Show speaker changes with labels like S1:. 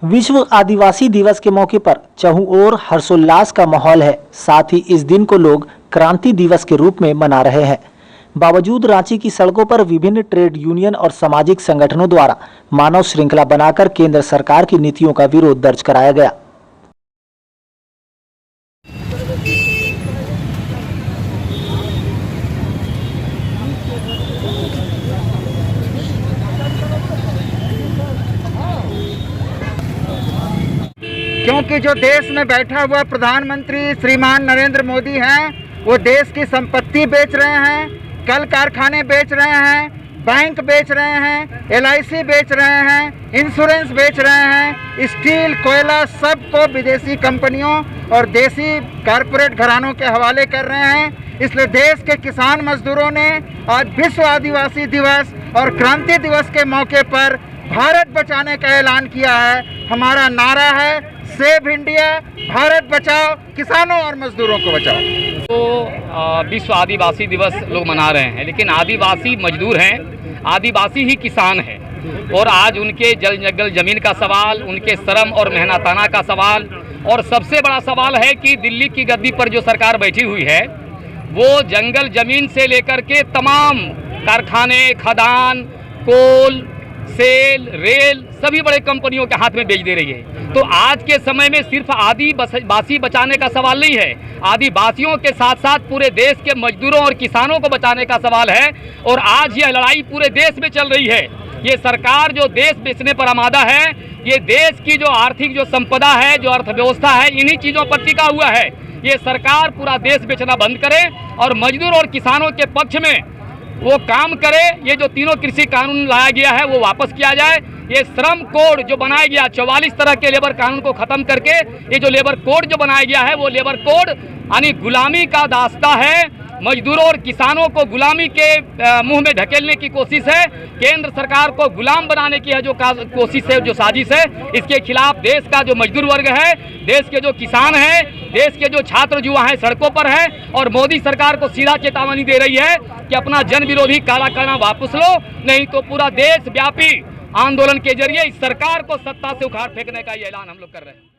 S1: विश्व आदिवासी दिवस के मौके पर चहुं ओर हर्षोल्लास का माहौल है। साथ ही इस दिन को लोग क्रांति दिवस के रूप में मना रहे हैं। बावजूद रांची की सड़कों पर विभिन्न ट्रेड यूनियन और सामाजिक संगठनों द्वारा मानव श्रृंखला बनाकर केंद्र सरकार की नीतियों का विरोध दर्ज कराया गया।
S2: क्योंकि जो देश में बैठा हुआ प्रधानमंत्री श्रीमान नरेंद्र मोदी हैं, वो देश की संपत्ति बेच रहे हैं, कल कारखाने बेच रहे हैं, बैंक बेच रहे हैं, LIC बेच रहे हैं, इंश्योरेंस बेच रहे हैं, स्टील कोयला सबको विदेशी कंपनियों और देसी कारपोरेट घरानों के हवाले कर रहे हैं। इसलिए देश के किसान मजदूरों ने आज विश्व आदिवासी दिवस और क्रांति दिवस के मौके पर भारत बचाने का ऐलान किया है। हमारा नारा है सेव इंडिया, भारत बचाओ, किसानों और मजदूरों को बचाओ।
S3: तो विश्व आदिवासी दिवस लोग मना रहे हैं, लेकिन आदिवासी मजदूर हैं, आदिवासी ही किसान हैं और आज उनके जल जंगल जमीन का सवाल, उनके श्रम और मेहनताना का सवाल और सबसे बड़ा सवाल है कि दिल्ली की गद्दी पर जो सरकार बैठी हुई है वो जंगल जमीन से लेकर के तमाम कारखाने, खदान, कोल, सेल, रेल सभी बड़े कंपनियों के हाथ में बेच दे रही है। तो आज के समय में सिर्फ आदिवासी बचाने का सवाल नहीं है, आदिवासियों के साथ साथ पूरे देश के मजदूरों और किसानों को बचाने का सवाल है। और आज यह लड़ाई पूरे देश में चल रही है। ये सरकार जो देश बेचने पर आमादा है, ये देश की जो आर्थिक जो संपदा है, जो अर्थव्यवस्था है, इन्हीं चीज़ों पर टिका हुआ है। ये सरकार पूरा देश बेचना बंद करे और मजदूर और किसानों के पक्ष में वो काम करे। ये जो तीनों कृषि कानून लाया गया है वो वापस किया जाए। ये श्रम कोड जो बनाया गया, 44 तरह के लेबर कानून को खत्म करके ये जो लेबर कोड जो बनाया गया है वो लेबर कोड यानी गुलामी का दास्ता है। मजदूरों और किसानों को गुलामी के मुंह में ढकेलने की कोशिश है। केंद्र सरकार को गुलाम बनाने की है जो कोशिश है, जो साजिश है, इसके खिलाफ देश का जो मजदूर वर्ग है, देश के जो किसान हैं, देश के जो छात्र युवा हैं सड़कों पर हैं और मोदी सरकार को सीधा चेतावनी दे रही है कि अपना जन विरोधी काला कानून वापस लो, नहीं तो पूरा देश व्यापी आंदोलन के जरिए इस सरकार को सत्ता से उखाड़ फेंकने का ये ऐलान हम लोग कर रहे हैं।